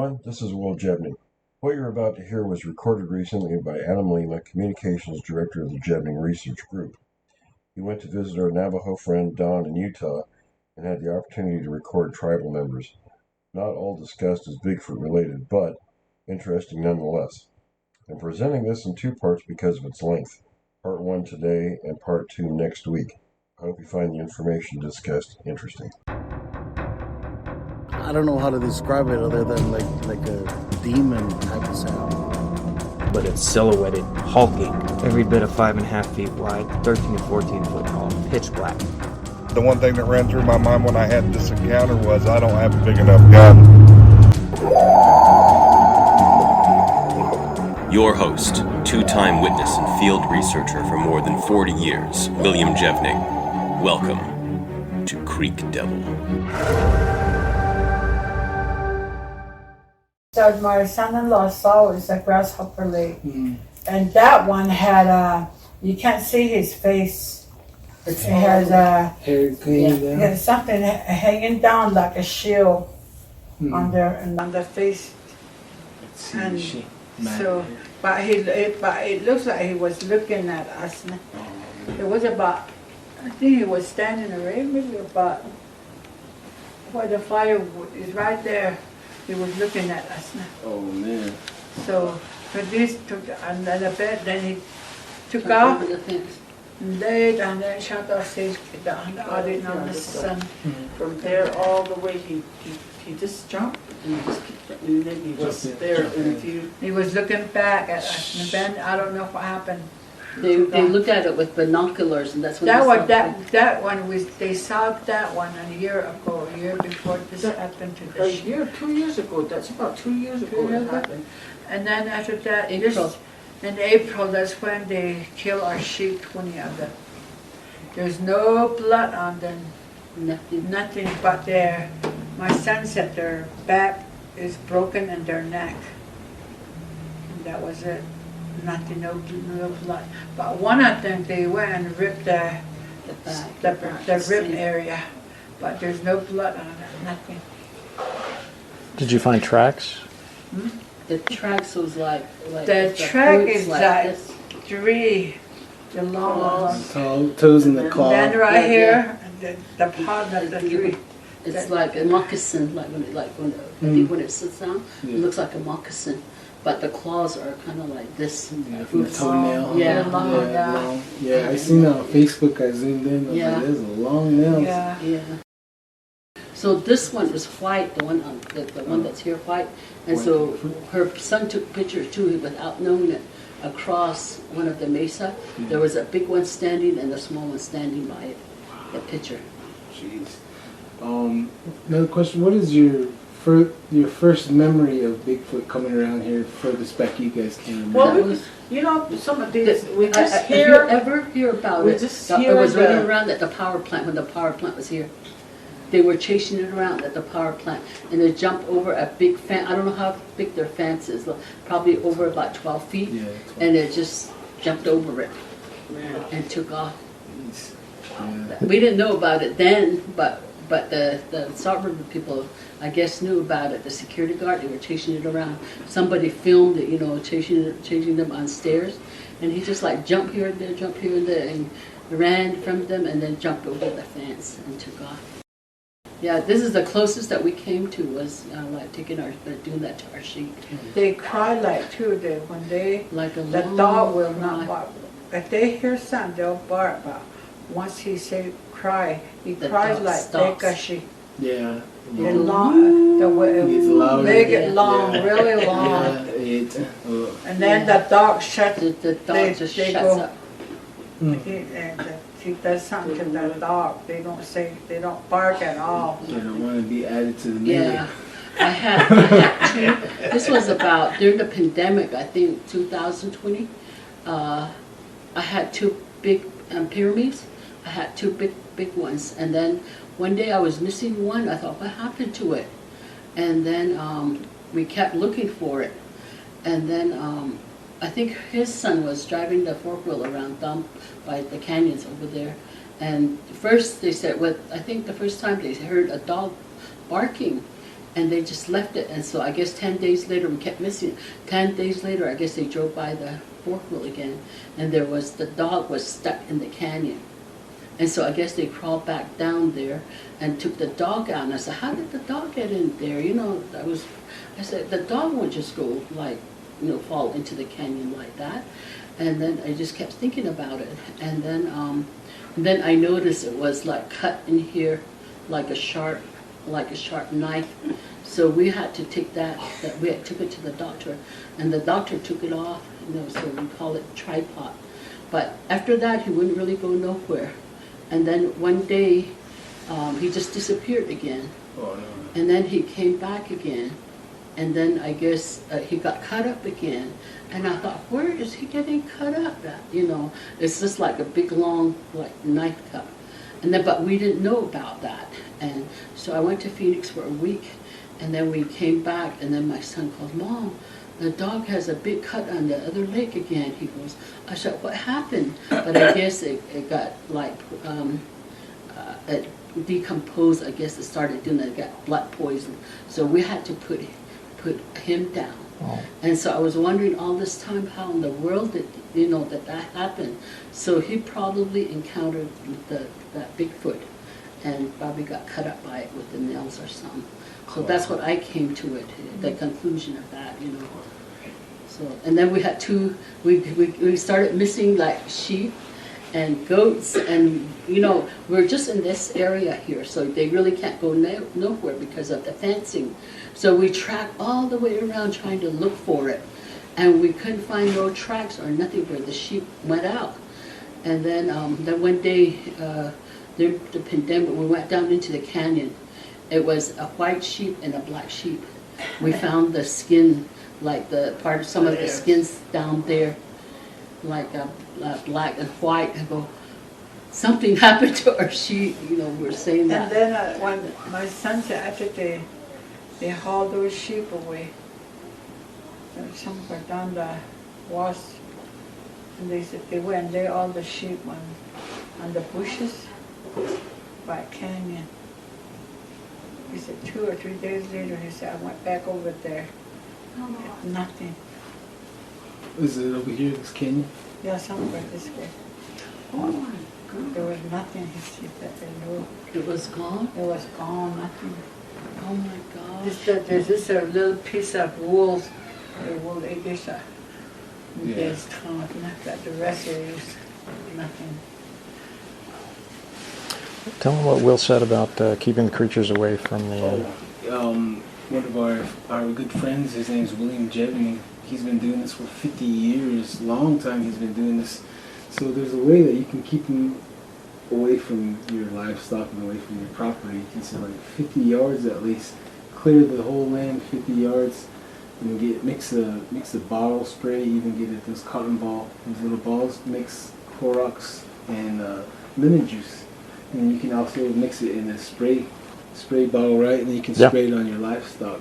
everyone, this is Jevning. What you're about to hear was recorded recently by Adam Lima, Communications Director of the Jevning Research Group. He went to visit our Navajo friend Don in Utah and had the opportunity to record tribal members. Not all discussed as Bigfoot related, but interesting nonetheless. I'm presenting this in two parts because of its length. Part 1 today and Part 2 next week. I hope you find the information discussed interesting. I don't know how to describe it other than like a demon type of sound. But it's silhouetted, hulking, every bit of 5.5 feet wide, 13 to 14 foot tall, pitch black. The one thing that ran through my mind when I had this encounter was I don't have a big enough gun. Your host, two-time witness and field researcher for more than 40 years, William Jevning. Welcome to Creek Devil. So my son-in-law Sower is a grasshopper lake, and that one had you can't see his face. It has hair has something hanging down like a shield on the face. And so, but it looks like he was looking at us. It was about, I think he was standing around maybe about where the fire is right there. He was looking at us now. Oh man. So, but this took another bed, then he took off and laid and then shut off his down out in on the sun. From there all the way he just jumped and he just and then he was there in a few. He was looking back at us and then I don't know what happened. They looked at it with binoculars and that's when that one was they saw that one a year ago, a year before this happened to a this. year, 2 years ago. That's about 2 years ago it happened. And then after that, April. In April, that's when they kill our sheep, 20 of them. There's no blood on them, nothing but my son said their back is broken and their neck. And that was it. Nothing, no blood. But one of them, they went and ripped the rib area. But there's no blood on it, nothing. Did you find tracks? The tracks was like the track is like this. 3, the long toes in the claw. then right here, the part of the 3. It's like a moccasin, when it sits down, it looks like a moccasin. But the claws are kind of like this. From the toenail. Yeah. Long. Yeah, I seen it on Facebook. I zoomed in. I was like, there's a long nail. Yeah. So this one is white, the one on the one that's here white, and so her son took pictures too without knowing it. Across one of the mesa, there was a big one standing and a small one standing by it. The picture. Jeez. Another question: what is your first memory of Bigfoot coming around here furthest back you guys came? Well, some of these we Have you ever hear about it? It was running around at the power plant when the power plant was here. They were chasing it around at the power plant, and they jumped over a big fence. I don't know how big their fence is, probably over about 12 feet, and it just jumped over it and took off. We didn't know about it then, but the Sower people, I guess, knew about it. The security guard, they were chasing it around. Somebody filmed it, chasing them on stairs, and he just like jumped here and there, and ran from them, and then jumped over the fence and took off. Yeah, this is the closest that we came to was like doing that to our sheep. They cry like too. When the dog will not bark. If they hear something, they'll bark. But once he say cry, he cries like Dekashi. Yeah. And long, It's louder. make it long, really long. And then the dog shuts. The dog just shuts up. He does something to the dog. They don't bark at all. They don't want to be added to the melee. Yeah. I had two. This was about during the pandemic, I think 2020. I had 2 big pyramids. I had 2 big ones, and then one day I was missing one. I thought, what happened to it? And then we kept looking for it, and then I think his son was driving the fork-wheel around down by the canyons over there. And first they said, I think the first time they heard a dog barking, and they just left it. And so I guess 10 days later, we kept missing it. 10 days later, I guess they drove by the fork wheel again, and the dog was stuck in the canyon. And so I guess they crawled back down there and took the dog out. And I said, how did the dog get in there? I said, the dog would just go fall into the canyon like that. And then I just kept thinking about it. And then I noticed it was like cut in here like a sharp knife. So we had to take took it to the doctor, and the doctor took it off, so we call it tripod. But after that, he wouldn't really go nowhere. And then one day, he just disappeared again. Oh, no. And then he came back again. And then I guess he got cut up again. And I thought, where is he getting cut up at? It's just like a big, long, knife cut. But we didn't know about that. And so I went to Phoenix for a week. And then we came back, and then my son called, Mom, the dog has a big cut on the other leg again. He goes, I said, what happened? But I guess it got it decomposed. I guess it started doing that. It got blood poison. So we had to put him down. Oh. And so I was wondering all this time how in the world did that happened. So he probably encountered that Bigfoot and probably got cut up by it with the nails or something. So that's what I came to the conclusion of that, So, and then we had we started missing sheep and goats, and we're just in this area here, so they really can't go nowhere because of the fencing. So we tracked all the way around trying to look for it, and we couldn't find no tracks or nothing where the sheep went out. And then one day, during the pandemic, we went down into the canyon. It was a white sheep and a black sheep. We found the skin, some of the skins down there, black and white. I go, something happened to our sheep. We're saying that. And then when my son said, after they hauled those sheep away, somewhere down the was, and they said they went and lay all the sheep on the bushes by a canyon. He said 2 or 3 days later, he said, I went back over there. Nothing. Is it over here, this canyon? Yeah, somewhere this way. Oh my God. There was nothing, he said, that they knew. It was gone? It was gone, nothing. Oh my God. There's just a little piece of wool. They just there's not that the rest is nothing. Tell them what Will said about keeping the creatures away from the... One of our good friends, his name is William Jevning. He's been doing this for 50 years, long time he's been doing this. So there's a way that you can keep them away from your livestock and away from your property. He said 50 yards at least. Clear the whole land 50 yards. Mix a bottle spray, even get it those cotton ball, those little balls, mix Clorox and lemon juice. And you can also mix it in a spray bottle, right? And then you can spray it on your livestock.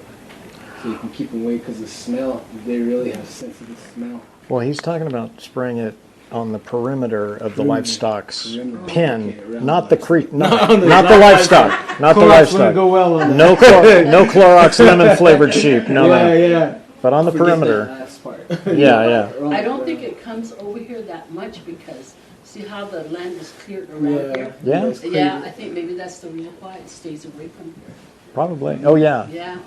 So you can keep them away because the smell, they really have sensitive smell. Well, he's talking about spraying it on the perimeter of the livestock's pen, not the not the livestock, not the livestock. Go well on no Clorox lemon flavored sheep. No. Yeah. But on the perimeter. That last part. Yeah. I don't think it comes over here that much because see how the land is cleared around here? Yeah. Yeah, I think maybe that's the reason why it stays away from here. Probably. Oh yeah. Yeah.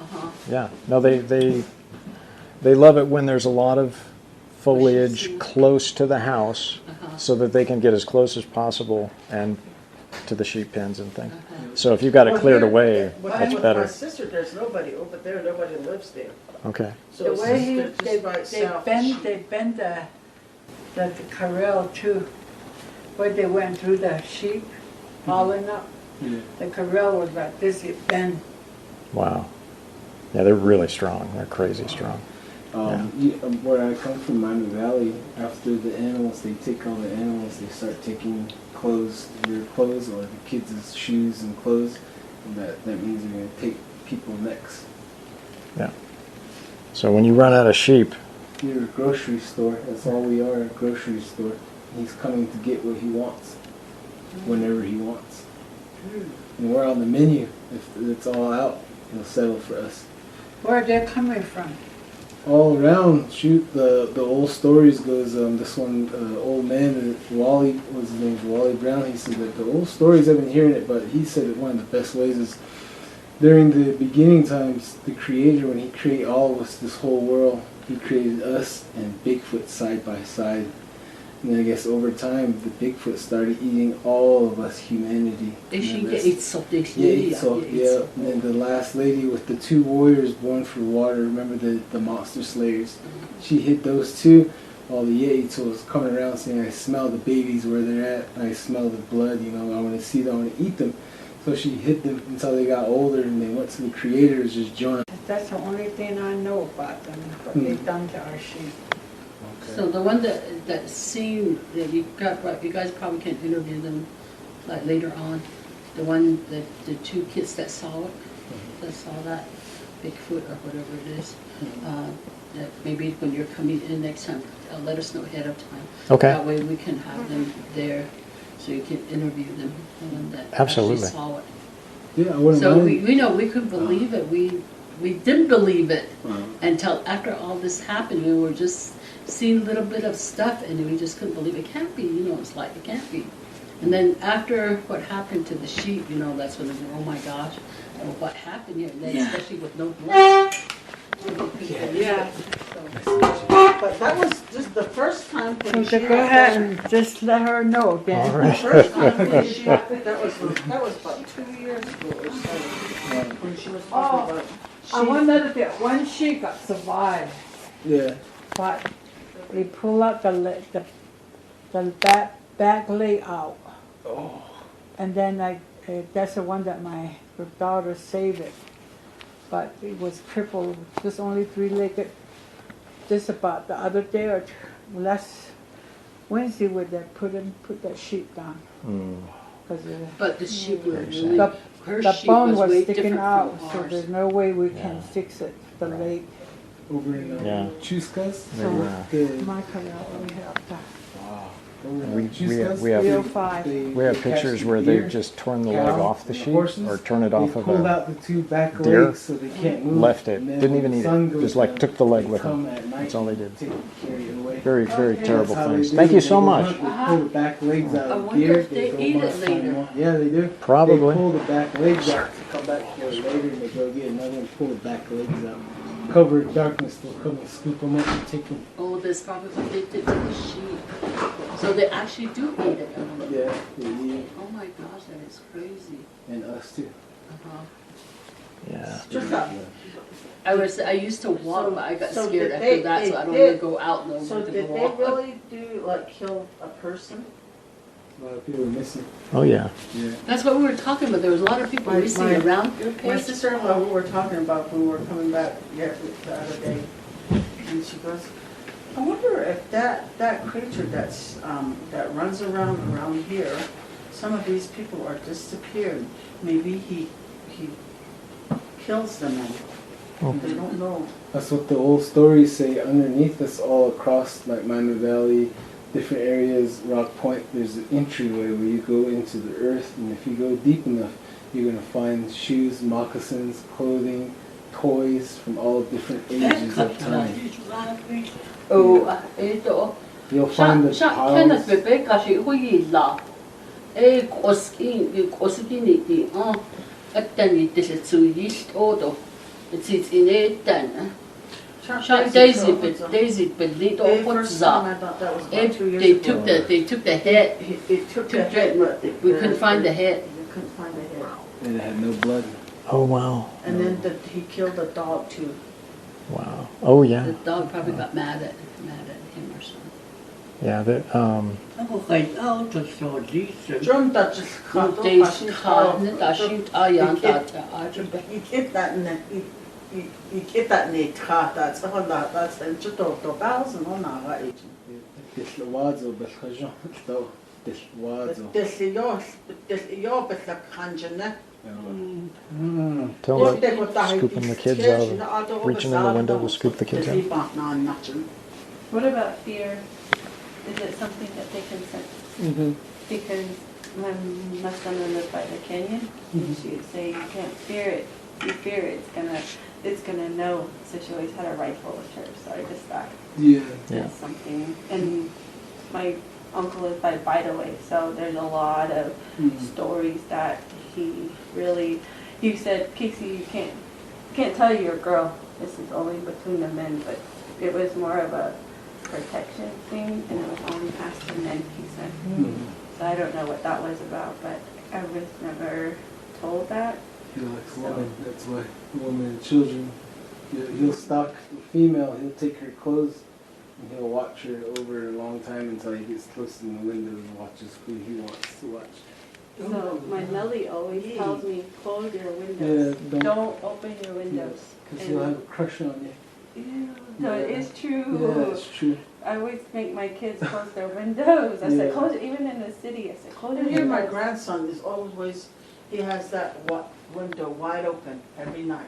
Yeah. No, they love it when there's a lot of foliage close to the house, so that they can get as close as possible and to the sheep pens and things. So if you've got it cleared away, that's better. My sister, there's nobody over there. Nobody lives there. Okay. So The way they bend the corral too, where they went through the sheep, hauling up. Yeah. The corral was like this, it bent. Wow. Yeah, they're really strong. They're crazy strong. Where I come from, Miami Valley, after the animals, they take all the animals, they start taking their clothes, or the kids' shoes and clothes, and that means they're going to take people next. Yeah. So when you run out of sheep... You're a grocery store. That's all we are, a grocery store. He's coming to get what he wants, whenever he wants. And we're on the menu if it's all out. he'll settle for us. Where are they coming from? All around, shoot, the old stories goes, this one old man, Wally, what's his name, Wally Brown, he said that the old stories, I've been hearing it, but he said that one of the best ways is during the beginning times, the creator, when he created all of us, this whole world, he created us and Bigfoot side by side. And then I guess over time, the Bigfoot started eating all of us, humanity. Yeah, and then the last lady with the 2 warriors born for water, remember the monster slayers? She hit those 2. All the Yeito was coming around saying, I smell the babies where they're at. I smell the blood, you know, I want to see them, I want to eat them. So she hid them until they got older and they went to the creators, just joined. That's the only thing I know about them, what they've done to our sheep. So the one that scene that you guys probably can interview them like later on. The one that the 2 kids that saw it, that saw that Bigfoot or whatever it is. That maybe when you're coming in next time, let us know ahead of time. Okay. That way we can have them there, so you can interview them. The one that Absolutely. actually saw it. Yeah, I wouldn't So mind. we know we couldn't believe it. We didn't believe it until after all this happened. We were just seeing a little bit of stuff, and we just couldn't believe it. Can't be, you know. It's like it can't be. And then after what happened to the sheep, you know, that's when they go, oh my gosh, what happened here? And then especially with no blood. Yeah. But that was just the first time. So to go ahead and just let her know again. All right. The first time when she, that was about 2 years ago or so. When she was talking about. I wondered if that one sheep got survived, Yeah. but they pull out the back leg out. Oh. And then that's the one that my daughter saved it. But it was crippled, just only 3-legged. Just about the other day or last Wednesday where they put that sheep down. But the sheep was Very really, sad. her The sheep bone was was way sticking different out, from so ours. there's no way we Yeah. can fix it, the leg. Over in Yeah. Chuscas? So The, Michael, we have to. wow. Over in We Chuscas, have- 305. We have pictures where they've just torn the leg off the sheep or torn it off they of pulled a out the 2 back deer, legs so they can't move. left it, And then didn't when even the eat sun it, goes just like down, took the leg they with come them. at night That's all they and did. take it, carry it away. Very, very That's terrible how things. they Thank do you it. so They go much. hunt, They pull the back legs out I of wonder deer. if they go eat it find later. one. Yeah, they do. Probably. They pull the back legs out to come back here later and they go get another one, pull the back legs out. Cover in darkness, they'll come and scoop them up and take them. Oh, that's probably what they did to the sheep. So they actually do eat it. Yeah, they eat it. Oh my gosh, that is crazy. And us too. Uh-huh. Yeah. Just that. I used to walk, but I got So scared did after they- that, they so I don't did- even go out no So more to did go they walk. really do, like, kill a person? A lot of people are missing. Oh, yeah. Yeah. That's what we were talking about. There was a lot of people My- missing my- around your My place. sister-in-law, we were talking about when we were coming back the other day, and she goes, I wonder if that creature that runs around here, some of these people are disappeared. Maybe he kills them and they don't know. That's what the old stories say. Underneath us, all across like Minor Valley, different areas, Rock Point, there's an entryway where you go into the earth, and if you go deep enough, you're gonna find shoes, moccasins, clothing, toys from all different ages of time. Oh, ito. You'll find the Kenneth piles. bebe kasi hui la. Koskin iti. Atan iti sa tsuyist odo. It's inetan. Daisy belito The first time I opotza. thought that was about 2 years They ago. took the head. They took the head, but We couldn't find the head. They couldn't find the head. And it had no blood. Oh, wow. And then he killed a dog too. Wow. Oh, The yeah. dog probably got mad at him or something. Yeah. Drum Dutchess Daisy kan dashin ayan data. I kittat ne trata, it's a whole lot, that's the to bells and on our age. Deslawazo, Belhajon, Deslawazo. This yo, but the kanjana. Tell them, scooping the kids out of, reaching in the window to scoop the kids out. What about fear? Is it something that they can sense? Because my son lived by the canyon, and she would say you can't fear it, you fear it's gonna know. So she always had a rifle with her. So I just thought Yeah. that's something. And my uncle is by Bidaway, so there's a lot of stories that he said, Casey, you can't tell your girl. This is only between the men, but it was more of a protection thing, and it was only past the men, he said. So I don't know what that was about, but I was never told that. He likes women. That's why women and children. He'll stalk the female. He'll take her clothes and he'll watch her over a long time until he gets close to the window and watches who he wants to watch. So my Nelly always tells me, close your windows. Yeah, don't open your windows. Because he'll have a crush on you. Yeah, no, it is true. Yeah, it's true. I always make my kids close their windows. I said, Yeah. close it, even in the city. I said, close your And here windows. my grandson is always, he has that window wide open every night.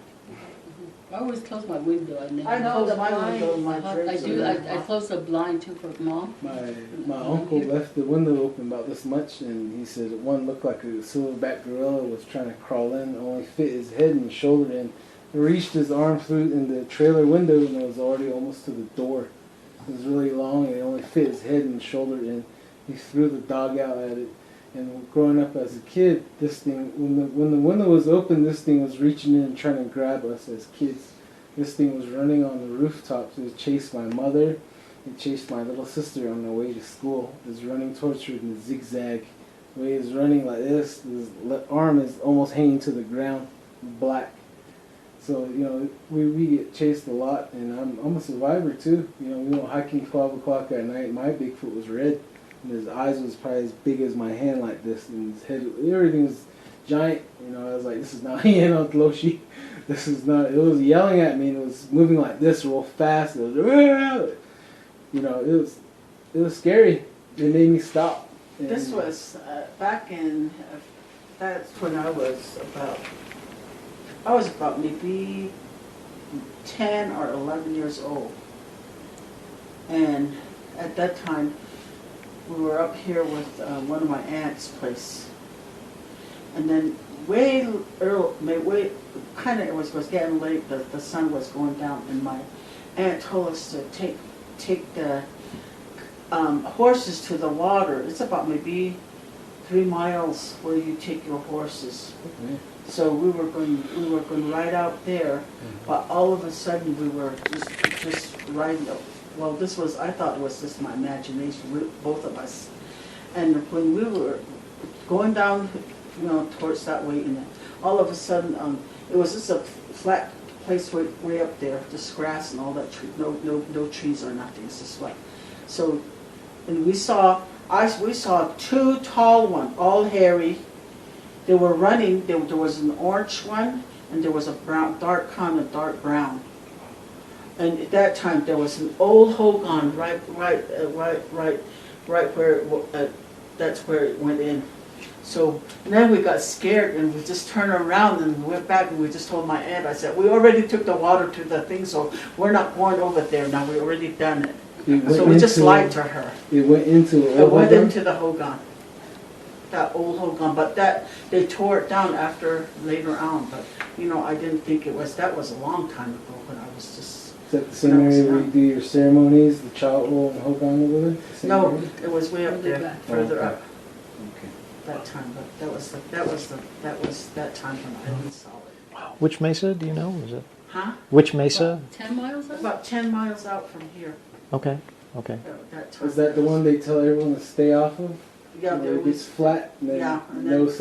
I always close my window and then. I close my window in my I dreams. do, I close the blind too for mom. My uncle left the window open about this much, and he said one looked like a silverback gorilla was trying to crawl in, only fit his head and shoulder in. He reached his arm through in the trailer window, and it was already almost to the door. It was really long, and it only fit his head and shoulder in. He threw the dog out at it. And growing up as a kid, this thing, when the window was open, this thing was reaching in and trying to grab us as kids. This thing was running on the rooftops. It chased my mother. It chased my little sister on the way to school. It was running towards her in a zigzag. The way it was running like this, his arm is almost hanging to the ground, black. So, we get chased a lot, and I'm a survivor too. We went hiking 12 o'clock at night. My Bigfoot was red. And his eyes was probably as big as my hand like this, and his head, everything was giant. I was like, this is not Loshi. This is not, it was yelling at me, and it was moving like this real fast. It was, it was scary. It made me stop. And This was back in, that's when I was about maybe 10 or 11 years old. And at that time, we were up here with one of my aunt's place. And then way early, it was getting late, the sun was going down, and my aunt told us to take the horses to the water. It's about maybe 3 miles where you take your horses. Okay. So we were going right out there, but all of a sudden we were just riding. Well, I thought it was just my imagination, both of us. And when we were going down, towards that way, and all of a sudden, it was just a flat place way up there, just grass and all that, no trees or nothing. It's just like, so, and we saw 2 tall ones, all hairy. They were running. There was an orange one, and there was a dark brown. And at that time, there was an old hogan right where that's where it went in. So then we got scared, and we just turned around and went back, and we just told my aunt, I said, we already took the water to the thing, so we're not going over there now. We already done it. So we just lied to her. It went into the hogan. That old hogan, but they tore it down later on. But I didn't think that was a long time ago when I was just. Is that the same area where you do your ceremonies, the child hole and hogan over there? No, it was way up there, further up. Okay. That time, but that was that time when I saw it. Which mesa do you know? Is it? Huh? Which mesa? 10 miles out? About 10 miles out from here. Okay. That time. Is that the one they tell everyone to stay off of? Yeah, Where there it gets was. flat and then Yeah, and no there's-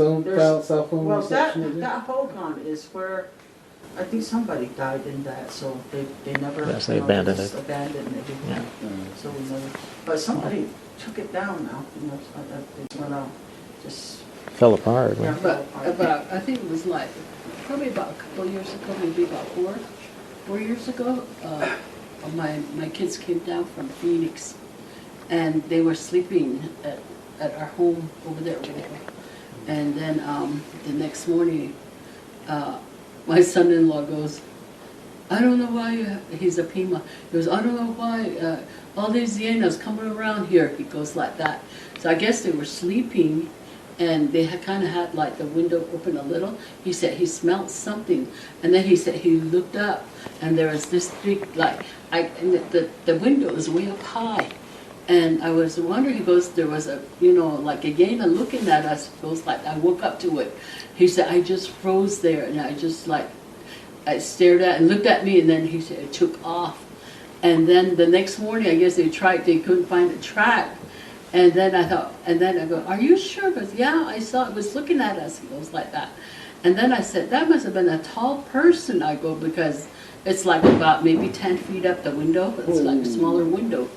cell phone Well, reception? that hogan is where I think somebody died in that, so they never. Yes, they abandoned just it. Abandoned everything. Yeah. So we never. But somebody took it down now. It went out. Just. Fell apart. Yeah. But about, I think it was like, probably about a couple of years ago, maybe about 4 years ago, my kids came down from Phoenix, and they were sleeping at our home over there. And then the next morning, my son-in-law goes, I don't know why, he's a Pima, he goes, I don't know why all these hyenas coming around here. He goes like that. So I guess they were sleeping, and they had kind of had like the window open a little. He said he smelled something, and then he said he looked up, and there was this big and the window was way up high, and I was wondering. He goes, there was a like a hyena looking at us. He goes like I woke up to it. He said I just froze there, and I just I stared at and looked at me, and then he said it took off, and then the next morning I guess they couldn't find a track. And then I go, are you sure? He goes, yeah, I saw it was looking at us. He goes like that. And then I said, that must have been a tall person. I go, because it's like about maybe 10 feet up the window. It's like a smaller window.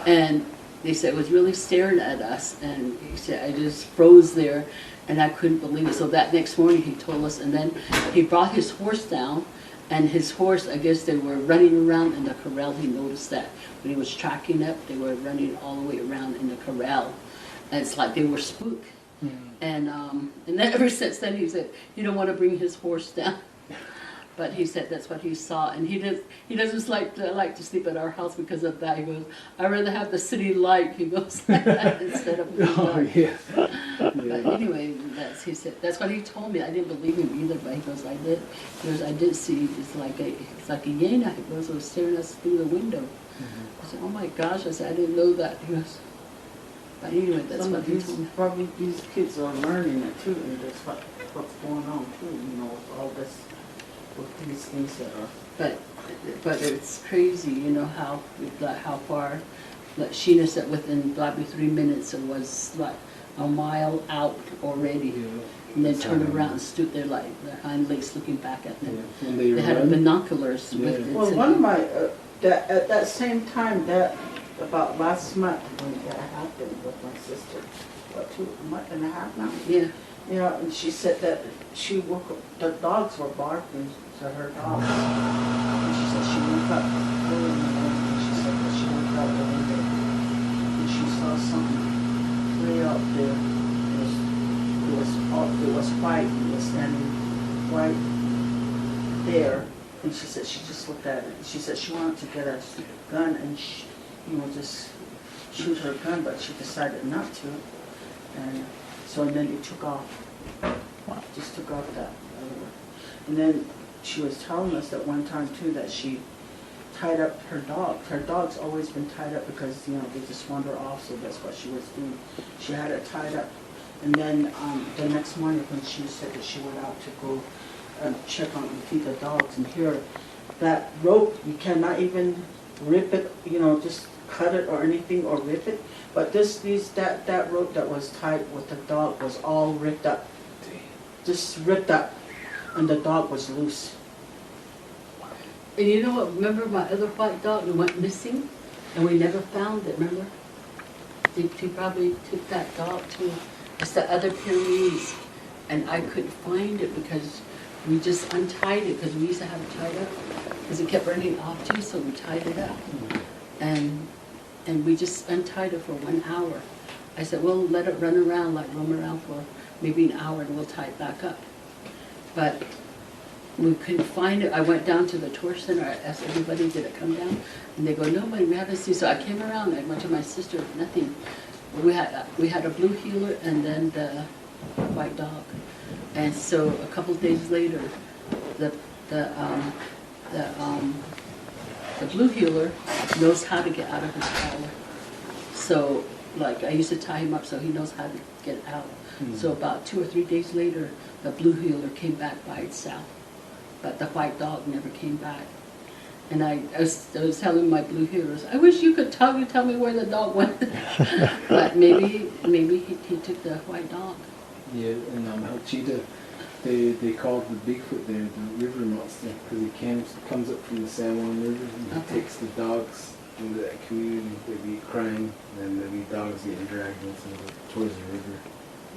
And they said it was really staring at us. And he said, I just froze there and I couldn't believe it. So that next morning he told us, and then he brought his horse down. And his horse, I guess they were running around in the corral. He noticed that when he was tracking up, they were running all the way around in the corral. And it's like they were spooked. And then ever since then, he said he don't want to bring his horse down. But he said that's what he saw. And he doesn't like to sleep at our house because of that. He goes, I'd rather have the city light, he goes, like that, instead of the dark. Yeah. But anyway, he said that's what he told me. I didn't believe him either, but he goes, I did. He goes, I did see it's like a hyena. He goes, it was staring us through the window. I said, oh my gosh! I said, I didn't know that. He goes, but anyway, that's what he told me. Probably these kids are learning it too, and that's what's going on too. With all this, with these things that are. But it's crazy, how far. Like Sheena said, within probably 3 minutes, it was like a mile out already. And then turned around and stood there like their hind legs looking back at them. And they had binoculars with it. Well, one of my at that same time about last month when that happened with my sister, a month and a half now. Yeah. And she said that she woke up, the dogs were barking to her dogs. And she said she woke up early in the morning, and she said that she looked out the window and she saw something way out there. It was white. It was standing right there. And she said she just looked at it. She said she wanted to get a gun and just shoot her gun, but she decided not to. And so then it took off. Wow. Just took off that. And then she was telling us that one time too that she tied up her dog. Her dog's always been tied up because they just wander off. So that's what she was doing. She had it tied up. And then the next morning when she said that she went out to go check on and feed the dogs, and here that rope, you cannot even rip it, just cut it or anything or rip it. But that rope that was tied with the dog was all ripped up, just ripped up, and the dog was loose. And you know what? Remember my other white dog that went missing, and we never found it. Remember? He probably took that dog to the other Pyrenees, and I couldn't find it because we just untied it because we used to have it tied up because it kept running off too, so we tied it up. And we just untied it for 1 hour. I said, well, let it roam around for maybe an hour and we'll tie it back up. But we couldn't find it. I went down to the tour center, I asked everybody, did it come down? And they go, nobody, we haven't seen. So I came around, I went to my sister, nothing. We had a blue heeler and then the white dog. And so a couple of days later, the blue heeler knows how to get out of his collar. So, like, I used to tie him up so he knows how to get out. So about 2 or 3 days later, the blue heeler came back by itself, but the white dog never came back. And I was telling my blue heelers, I wish you could tell me where the dog went. But maybe he took the white dog. Yeah, and El Cheetah, they called the Bigfoot there the river monster because he comes up from the San Juan River and he takes the dogs into that community. They'd be crying and there'd be dogs getting dragged towards the river.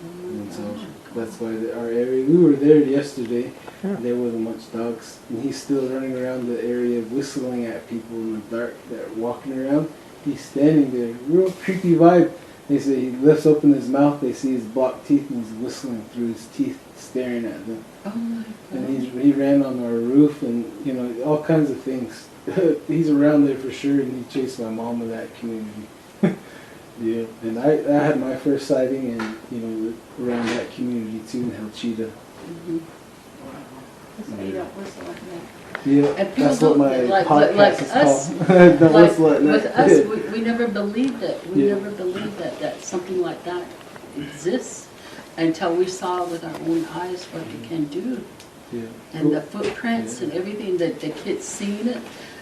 And so that's why our area, we were there yesterday, there wasn't much dogs, and he's still running around the area whistling at people in the dark that are walking around. He's standing there, real creepy vibe. They say he lifts open his mouth, they see his blocked teeth, and he's whistling through his teeth, staring at them. Oh my God. And he ran on our roof, and all kinds of things. He's around there for sure, and he chased my mom in that community. Yeah, and I had my first sighting, and around that community too, in El Cheetah. Mm-hmm. They don't whistle like that. Yeah, And people that's what my like podcast is us, called. The like, whistle at night. with us, we never believed it. We Yeah. never believed that something like that exists until we saw with our own eyes what it can do. Yeah. And the footprints and everything, that the kids seen it,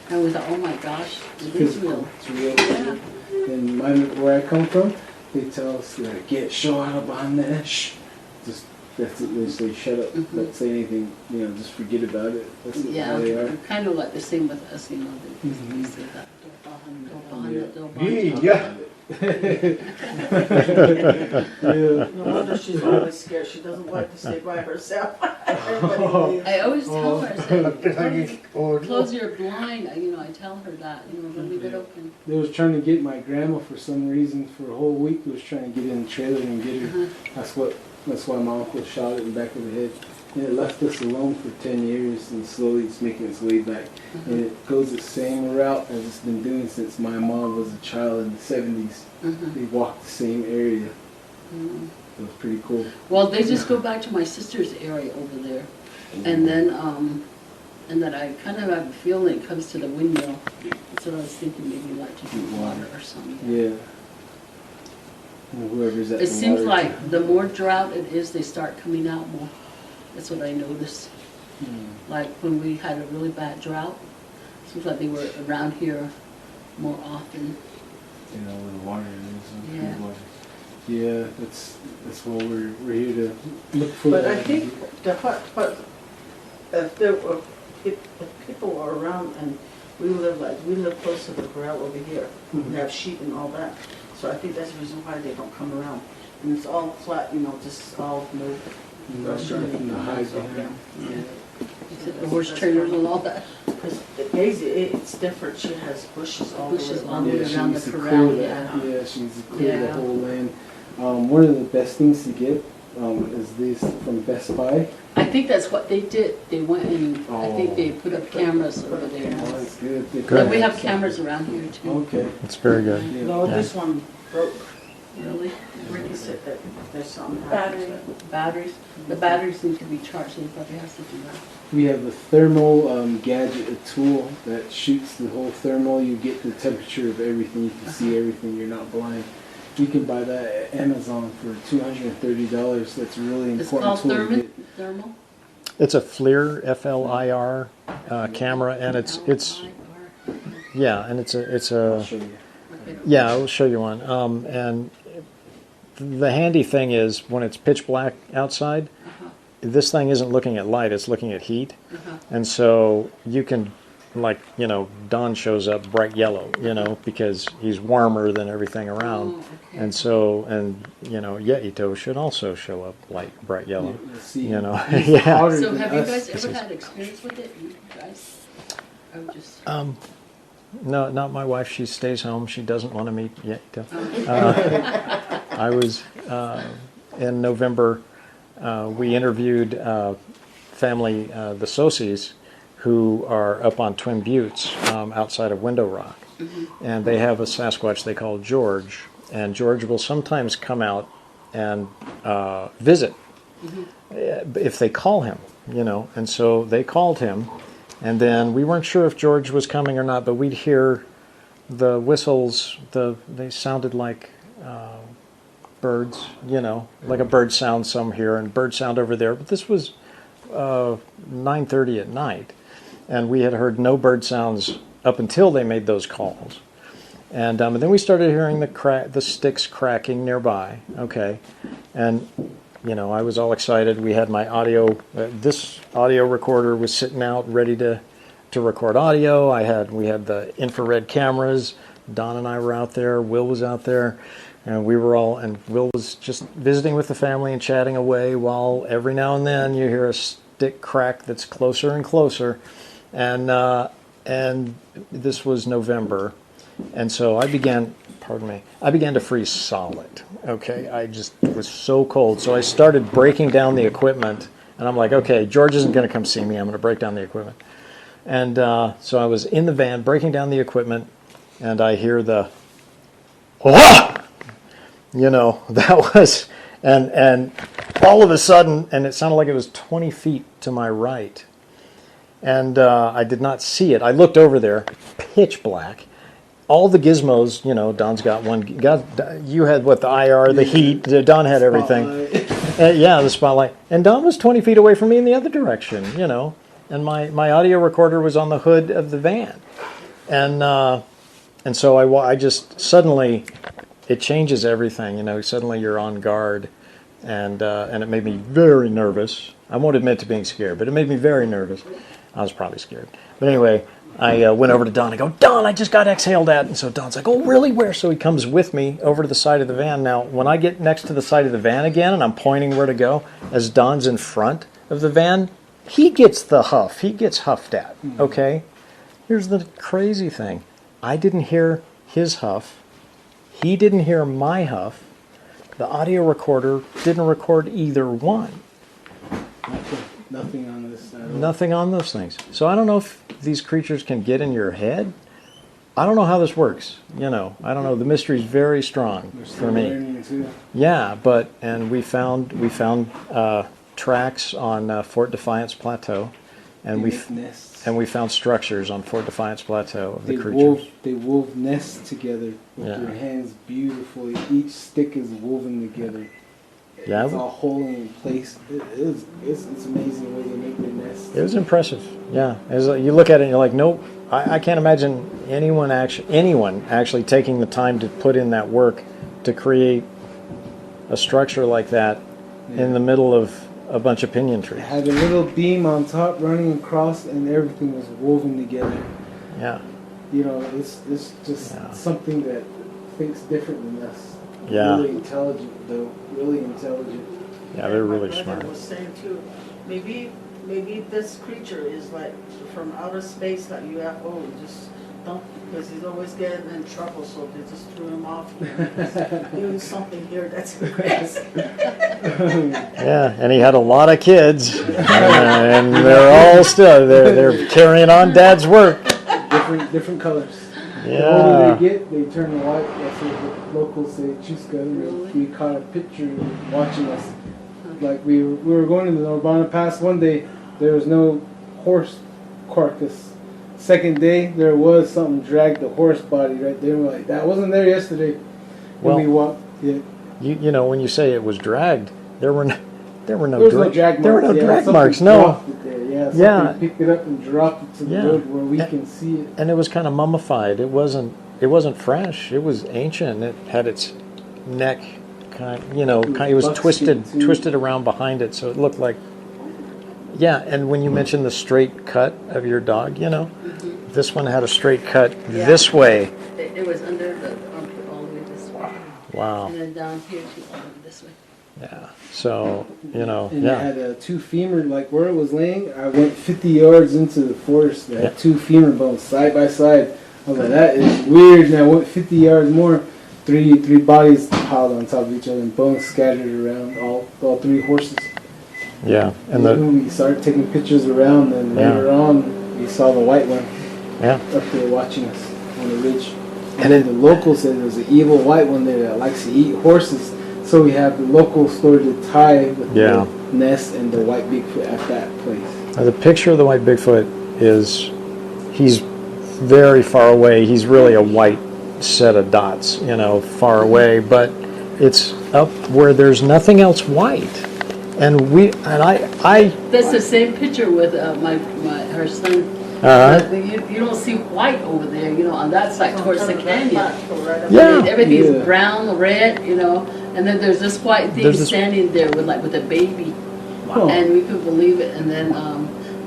and we thought, oh my gosh, it is real. It's real. Yeah. And where I come from, they tell us, get show out behind there. Shh. Just that's it. They say shut up. Mhm. Don't say anything. Just forget about it. That's Yeah, how they are. kind of like the same with us, they Mhm. say that. Don't behind Yeah. it, don't behind it. Yeah. No wonder she's always scared. She doesn't like to stay by herself. Everybody leaves. I always tell her, I say, close your blind, I tell her that, don't leave it open. They was trying to get my grandma for some reason for a whole week. They was trying to get in the trailer and get her. That's why my uncle shot it in the back of the head. And it left us alone for 10 years, and slowly it's making its way back. And it goes the same route as it's been doing since my mom was a child in the 70s. They walked the same area. It was pretty cool. Well, they just go back to my sister's area over there. And then I kind of have a feeling it comes to the windmill. That's what I was thinking, maybe like to do water or something. Yeah. And whoever's at It the seems water like the more drought it is, they start coming out more. That's what I noticed. Like when we had a really bad drought, it seems like they were around here more often. where the water is. Yeah. Water. Yeah, that's what we're here to look for. But I think if there were, if people are around and we live close to the corral over here, we have sheep and all that. So I think that's the reason why they don't come around. And it's all flat, just all moved. From the high behind. The horse trailers and all that. Because Daisy, it's different. She has bushes all Bushes over. all the way she around needs the to corral, clear yeah. that. Yeah, she needs to clear the Yeah. whole land. One of the best things to get is these from Best Buy. I think that's what they did. They went and, I think they Oh. put up cameras over there. Oh, that's good. And we have cameras around here too. Okay. It's very good. Yeah. No, Yeah. this one broke. Really? Ricky said that there's something Battery. happened. Batteries? The batteries need to be charged, so you probably have to do that. We have a thermal gadget, a tool that shoots the whole thermal. You get the temperature of everything. You can see everything. You're not blind. You can buy that at Amazon for $230. That's a really It's important called tool to get. thermal? It's a FLIR, F-L-I-R camera, and it's yeah, and it's I'll a show you. yeah. I'll show you one. And the handy thing is when it's pitch black outside, this thing isn't looking at light; it's looking at heat, and so you can. Like, Don shows up bright yellow, because he's warmer than everything around. Oh, okay. And so, Yeito should also show up bright yellow. Let's see. Yeah. So have you guys ever had experience with it? You guys? I'm just... No, not my wife. She stays home. She doesn't want to meet Yeito. I was, in November, we interviewed family, the Sosis, who are up on Twin Buttes outside of Window Rock. And they have a Sasquatch they call George. And George will sometimes come out and visit if they call him, And so they called him. And then we weren't sure if George was coming or not, but we'd hear the whistles. They sounded like birds, like a bird sound some here and bird sound over there. But this was 9:30 at night. And we had heard no bird sounds up until they made those calls. And then we started hearing the sticks cracking nearby. Okay. And, I was all excited. We had my audio, this audio recorder was sitting out ready to record audio. We had the infrared cameras. Don and I were out there. Will was out there. And and Will was just visiting with the family and chatting away while every now and then you hear a stick crack that's closer and closer. And this was November, and so I began to freeze solid. Okay, I just was so cold. So I started breaking down the equipment, and I'm like, okay, George isn't going to come see me. I'm going to break down the equipment. And so I was in the van breaking down the equipment, and I hear the, that was, and all of a sudden, and it sounded like it was 20 feet to my right. And I did not see it. I looked over there, pitch black. All the gizmos, Don's got one. You had what, the IR, the heat. Don had everything. The spotlight. And Don was 20 feet away from me in the other direction, And my audio recorder was on the hood of the van. And so I just, suddenly, it changes everything, Suddenly you're on guard. And it made me very nervous. I won't admit to being scared, but it made me very nervous. I was probably scared. But anyway, I went over to Don. I go, Don, I just got exhaled at. And so Don's like, oh, really? Where? So he comes with me over to the side of the van. Now, when I get next to the side of the van again and I'm pointing where to go, as Don's in front of the van, he gets the huff. He gets huffed at, okay? Here's the crazy thing. I didn't hear his huff. He didn't hear my huff. The audio recorder didn't record either one. Nothing on this. Nothing on those things. So I don't know if these creatures can get in your head. I don't know how this works. I don't know. The mystery's very strong for me. Yeah, and we found tracks on Fort Defiance Plateau, and we found structures on Fort Defiance Plateau of the creatures. They wove nests together with their hands beautifully. Each stick is woven together. Yeah, it's all holding in place. It's amazing the way they make their nests. It was impressive. Yeah, as you look at it, and you're like, nope. I can't imagine anyone actually taking the time to put in that work to create a structure like that in the middle of a bunch of pinyon trees. It had a little beam on top running across, and everything was woven together. Yeah. It's just something that thinks different than us. Yeah. Really intelligent, though. Really intelligent. Yeah, they're really My brother smart. was saying too, maybe this creature is like from outer space, like UFO. Just don't, because he's always getting in trouble, so they just threw him off. He's doing something here that's crazy. Yeah, and he had a lot of kids, and they're all still they're carrying on Dad's work. Different colors. Yeah. The older they get, they turn white. That's what the locals say, Chuska. Really? We caught a picture watching us. Like we were going to the Urbana Pass one day. There was no horse carcass. Second day, there was something dragged the horse body right there. We're like, that wasn't there yesterday. Well, we walked. Yeah. You know, when you say it was dragged, there were no drag marks. No. Something picked it up and dropped it to the road where we can see it. And it was kind of mummified. It wasn't fresh. It was ancient. It had its neck it was twisted around behind it, so it looked like. Yeah, and when you mentioned the straight cut of your dog, this one had a straight cut this way. It was under the armpit all the way this way. Wow. And then down here too, all the way this way. Yeah. So, And it had two femur, like where it was laying, I went 50 yards into the forest. It had two femur bones side by side. I was like, that is weird. And I went 50 yards more, three bodies piled on top of each other and bones scattered around all three horses. Yeah. And we started taking pictures around, and later on we saw the white one up there watching us on the ridge. And then the local said there's an evil white one there that likes to eat horses. So we have the local story to tie with the nest and the white Bigfoot at that place. The picture of the white Bigfoot he's very far away. He's really a white set of dots, far away, but it's up where there's nothing else white. And I That's the same picture with her son. You don't see white over there, on that side towards the canyon. Yeah. Everything's brown, red, and then there's this white thing standing there with a baby. Wow. And we could believe it. And then,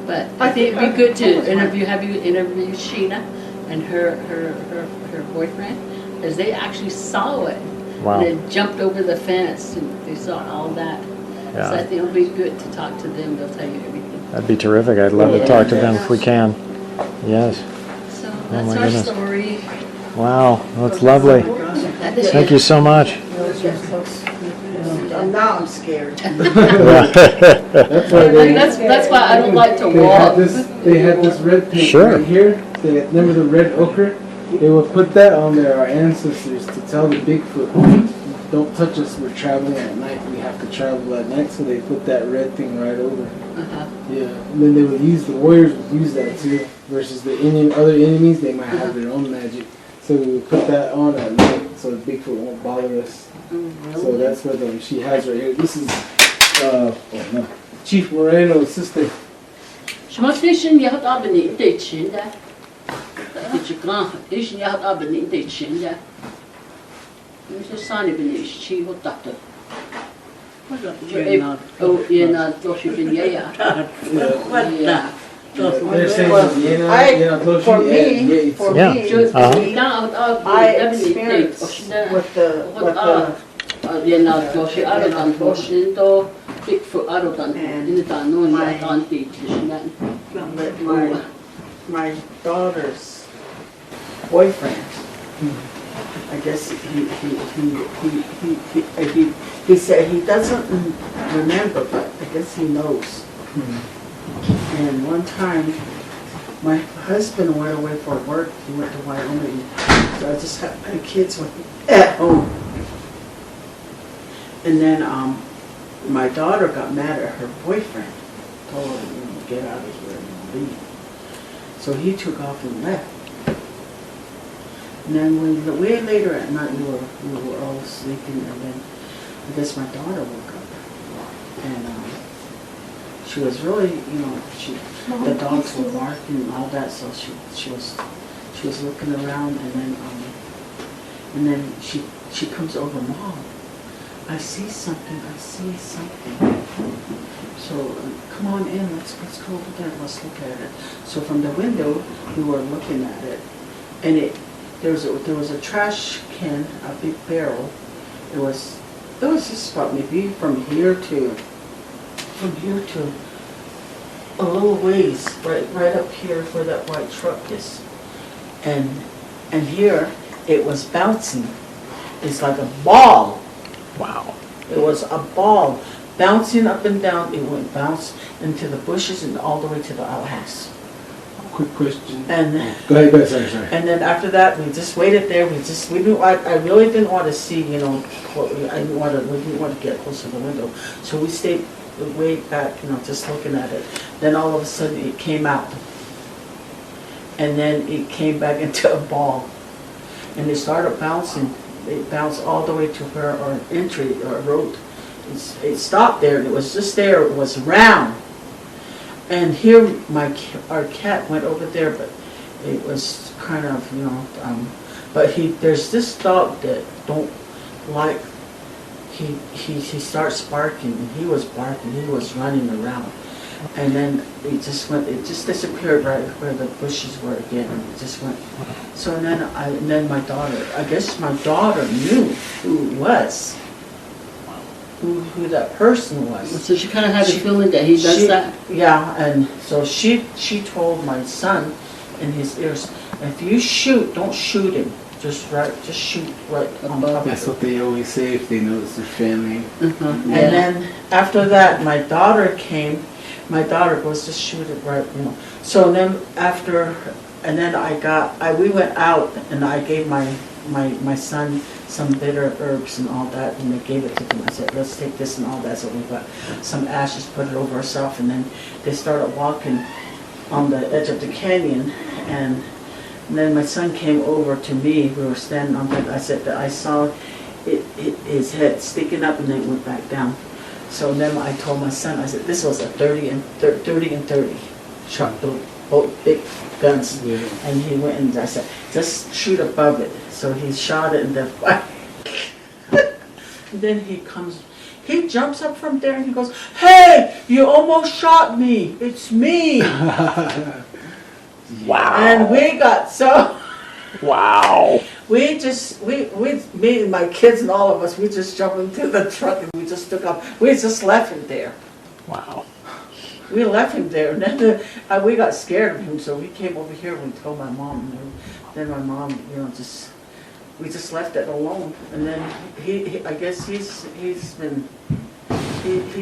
but I think it'd be good to have you interview Sheena and her boyfriend, as they actually saw it. Wow. And they jumped over the fence and they saw all that. Yeah. So I think it'll be good to talk to them. They'll tell you everything. That'd be terrific. I'd love to talk to them if we can. Yes. So that's our story. Wow, that's lovely. Thank you so much. Now I'm scared. That's why I don't like to walk. They had this red paint right here. Remember the red ochre? They would put that on there, our ancestors, to tell the Bigfoot don't touch us, we're traveling at night. We have to travel at night, so they put that red thing right over. Yeah, and then they would use, the warriors would use that too, versus the other enemies, they might have their own magic. So we would put that on at night, so the Bigfoot won't bother us. So that's what she has right here. This is Chief Moreno's sister. Je m'en fiche, je had abonné de China. Dat je grand is, je had abonné de China. Je zijn abonné, she had dat. Oh, yeah, not Josh, you've been yeah. What the? They're saying, For me, I experienced with the Josh, I don't know, Bigfoot, I don't know, my daughter's boyfriend. I guess he said he doesn't remember, but I guess he knows. And one time, my husband went away for work. He went to Wyoming, so I just had my kids at home. And then my daughter got mad at her boyfriend, told her, get out of here and leave. So he took off and left. And then way later at night, we were all sleeping, and then I guess my daughter woke up, and she was really, the dogs were barking and all that, so she was looking around, and then she comes over, Mom, I see something. So come on in, let's go over there, let's look at it. So from the window, we were looking at it, and there was a trash can, a big barrel. It was just about maybe from here to a little ways, right up here where that white truck is, and here it was bouncing. It's like a ball. Wow. It was a ball bouncing up and down. It went bounce into the bushes and all the way to the outhouse. Quick question. And go ahead, sorry. And then after that, we just waited there. We knew I really didn't want to see, we didn't want to get close to the window, so we stayed way back, just looking at it. Then all of a sudden, it came out, and then it came back into a ball, and it started bouncing. It bounced all the way to where our entry, our road. It stopped there, and it was just there. It was round. And here, our cat went over there, but it was kind of, but there's this dog that don't like, he starts barking, and he was barking, he was running around. And then it just disappeared right where the bushes were again, and it just went. So then my daughter, I guess my daughter knew who it was. Who that person was. So she kind of had a feeling that he does that? Yeah, and so she told my son in his ears, if you shoot, don't shoot him. Just shoot right on top of That's what they always say if they know it's their family. And then after that, my daughter came. My daughter goes, just shoot it right, So then we went out, and I gave my son some bitter herbs and all that, and they gave it to him. I said, let's take this and all that. So we got some ashes, put it over ourselves, and then they started walking on the edge of the canyon, and then my son came over to me. We were standing on that. I said that I saw his head sticking up, and then it went back down. So then I told my son, I said, this was a 30 and 30 shot, both big guns. Yeah. And he went and I said, just shoot above it. So he shot it, and then and then he jumps up from there and he goes, hey, you almost shot me. It's me. Wow. And we got so... Wow. Me and my kids and all of us, we just jumped into the truck and we just took off. We just left him there. Wow. We left him there, and then we got scared of him, so we came over here and told my mom. And then my mom, we just left it alone. And then I guess he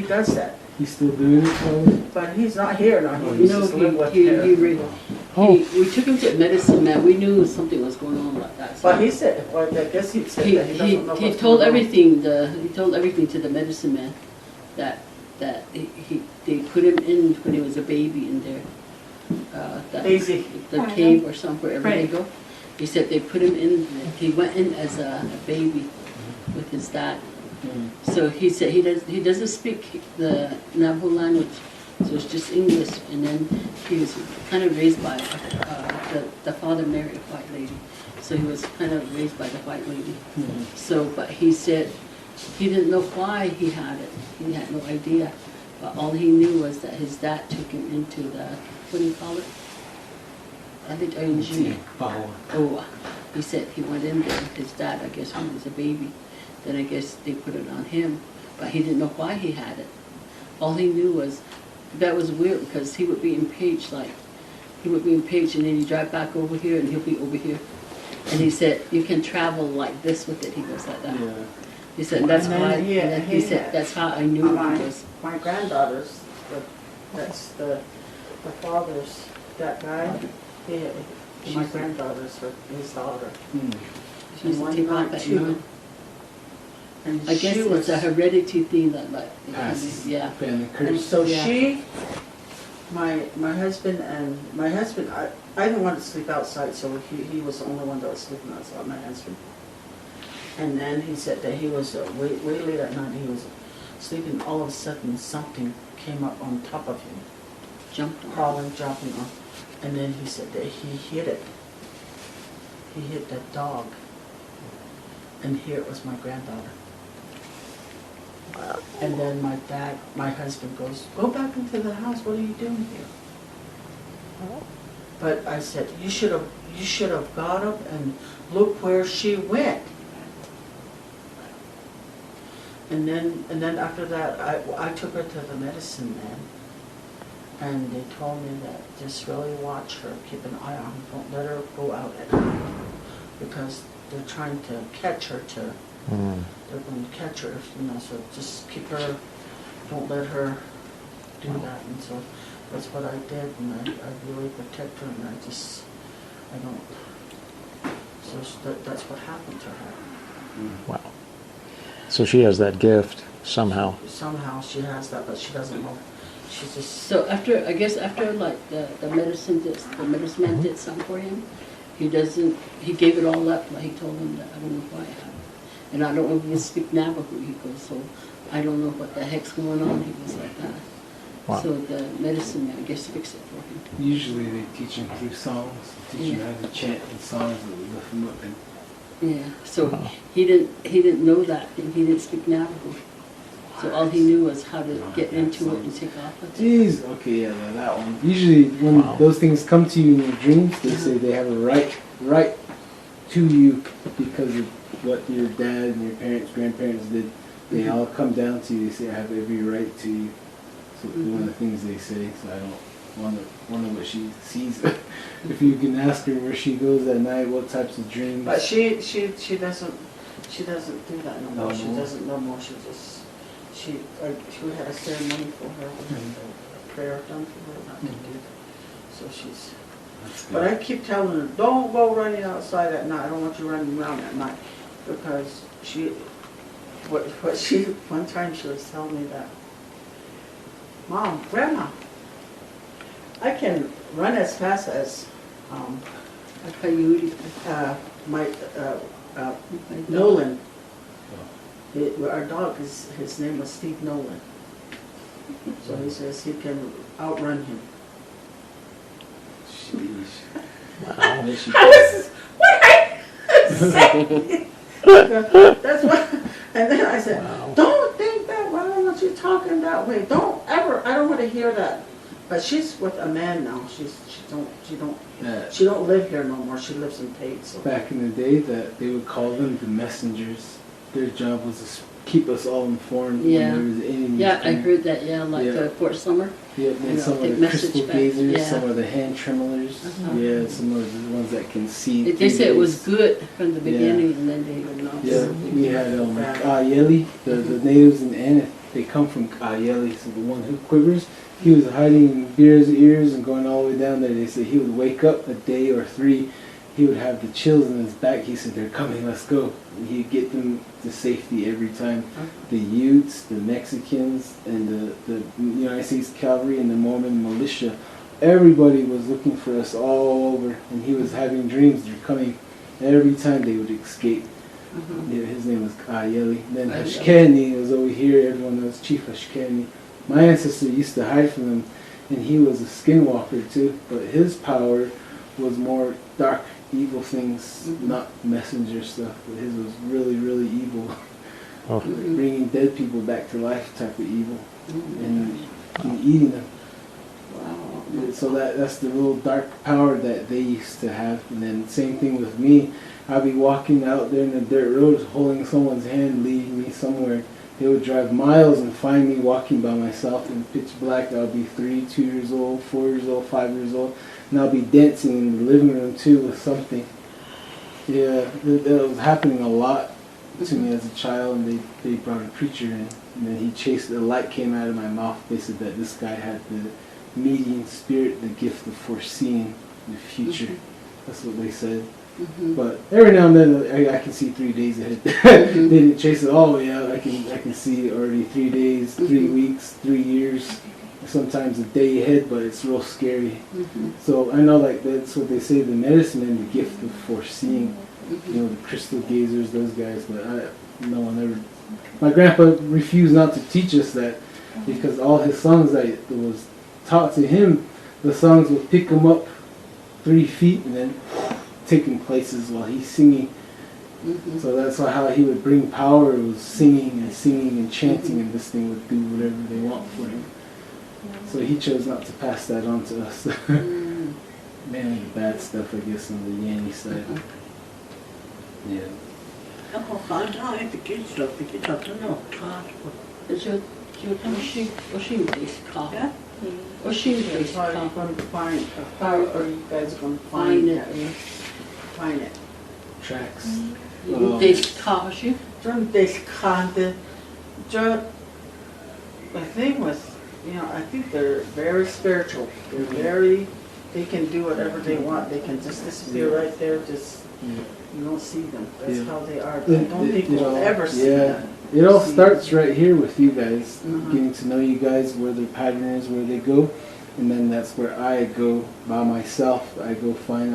does that. He's still doing it, but he's not here now. He's just living with her. We took him to medicine, man. We knew something was going on like that. So But he said, well, I guess he said that he doesn't know he what's told going on. he told everything to the medicine man that they put him in when he was a baby in there. Daisy. The cave or somewhere, wherever they Right. go. He said they put him in, he went in as a baby with his dad. So he said he doesn't speak the Navajo language, so it's just English. And then he was kind of raised by the father married a white lady, so he was kind of raised by the white lady. So, but he said he didn't know why he had it. He had no idea, but all he knew was that his dad took him into the, what do you call it? I think ING. Oh, he said he went in there. His dad, I guess, when he was a baby. Then I guess they put it on him, but he didn't know why he had it. All he knew was that was weird because he would be in Page, like he would be in Page, and then he'd drive back over here, and he'll be over here. And he said you can travel like this with it. He goes like that. Yeah. He said that's And then why. he- And then he he said had- that's how I knew My, it was. my granddaughter's, that's the father's, that guy, my granddaughter's his daughter. She used to one take night, off at too. night. And I guess she was, it's a heredity thing that like Passes. yeah. Family and curse. so Yeah. my husband, I didn't want to sleep outside, so he was the only one that was sleeping outside, my husband. And then he said that he was way late at night, he was sleeping, all of a sudden something came up on top of him, Jumped on. crawling, jumping on, and then he said that he hit it. He hit that dog, and here it was my granddaughter. And then my husband goes, go back into the house, what are you doing here? But I said, you should have got up and looked where she went. And then after that, I took her to the medicine man, and they told me that just really watch her, keep an eye on her, don't let her go out at night, because they're trying to catch her they're going to catch her, so just keep her, don't let her do that. And so that's what I did, and I really protect her, and I don't, so that's what happened to her. Wow. So she has that gift somehow. Somehow she has that, but she doesn't know. She's just, So after like the medicine man did something for him, he gave it all up. Like he told him that I don't know why I have it. And I don't know if he speak Navajo. He goes, so I don't know what the heck's going on. He was like that. Wow. So the medicine man, I guess, fixed it for him. Usually they teach them through songs. Teach them how to chant in songs that will lift them up. And Yeah. So he didn't know that, and he didn't speak Navajo. So all he knew was how to get into it and take off with it. Jeez, okay, yeah, that one. Usually when those things come to you in your dreams, they say they have a right to you because of what your dad and your parents, grandparents did. They all come down to you. They say, I have every right to you. So one of the things they say, so I don't wonder what she sees. If you can ask her where she goes at night, what types of dreams. but she doesn't do that no more. No She more? doesn't no more. She had a ceremony for her, a prayer done for her not to do that. So she's. That's good. But I keep telling her, don't go running outside at night. I don't want you running around at night, because one time she was telling me that, Mom, Grandma, I can run as fast as A coyote. my My Nolan. Our dog, his name was Steve Nolan. So he says he can outrun him. Sheesh. Wow. Yes, she- That's what, and then I said, Wow. don't think that, why don't you talking that way? Don't ever, I don't want to hear that. But she's with a man now. She don't live here no more. She lives in Tate. So. Back in the day, that they would call them the messengers. Their job was to keep us all informed Yeah. when there was enemies. Yeah, I coming. heard that. Yeah, like Yeah. Fort Summer. Yeah, You and know, some of take the message crystal back. gazers, Yeah. some of the hand tremblers. Uh-huh. Yeah, some of the ones that can see. They through said it was days. good from the Yeah. beginning, and then they would not. Yeah, we had Ayeli, the natives in Aneth, they come from Ayeli, so the one who quivers. He was hiding in bear's ears and going all the way down there. They said he would wake up a day or three he would have the chills in his back. He said, "They're coming, let's go." And he'd get them to safety every time. The Utes, the Mexicans, and the United States Cavalry and the Mormon militia, everybody was looking for us all over, and he was having dreams. They're coming. Every time they would escape. Yeah, his name was Ayeli. Then Hashkani was over here. Everyone knows Chief Hashkani. My ancestor used to hide from him, and he was a skinwalker too. But his power was more dark, evil things, not messenger stuff. But his was really, really evil. Oh. Bringing dead people back to life type of evil, and eating them. Wow. So that's the real dark power that they used to have. And then same thing with me. I'd be walking out there in the dirt road holding someone's hand leading me somewhere. They would drive miles and find me walking by myself in pitch black. I'll be 3, 2 years old, 4 years old, 5 years old. And I'll be dancing in the living room too with something. Yeah, that was happening a lot to me as a child, and they brought a preacher in. And then he chased, the light came out of my mouth. They said that this guy had the median spirit, the gift of foreseeing the future. That's what they said. But every now and then I can see 3 days ahead. They didn't chase it all the way out. I can see already 3 days, 3 weeks, 3 years, sometimes a day ahead, but it's real scary. So I know like that's what they say, the medicine and the gift of foreseeing. You know, the crystal gazers, those guys, but no one ever. My grandpa refused not to teach us that, because all his songs that was taught to him, the songs would pick him up 3 feet and then take him places while he's singing. So that's how he would bring power. It was singing and chanting, and this thing would do whatever they want for him. So he chose not to pass that on to us. Mainly the bad stuff, I guess, on the Yanni side. Yeah. Find it. Tracks. The thing was, I think they're very spiritual. They're very, they can do whatever they want. They can just disappear right there, just, you don't see them. That's how they are. I don't think we'll ever see them. It all starts right here with you guys, getting to know you guys, where their pattern is, where they go, and then that's where I go by myself. I go find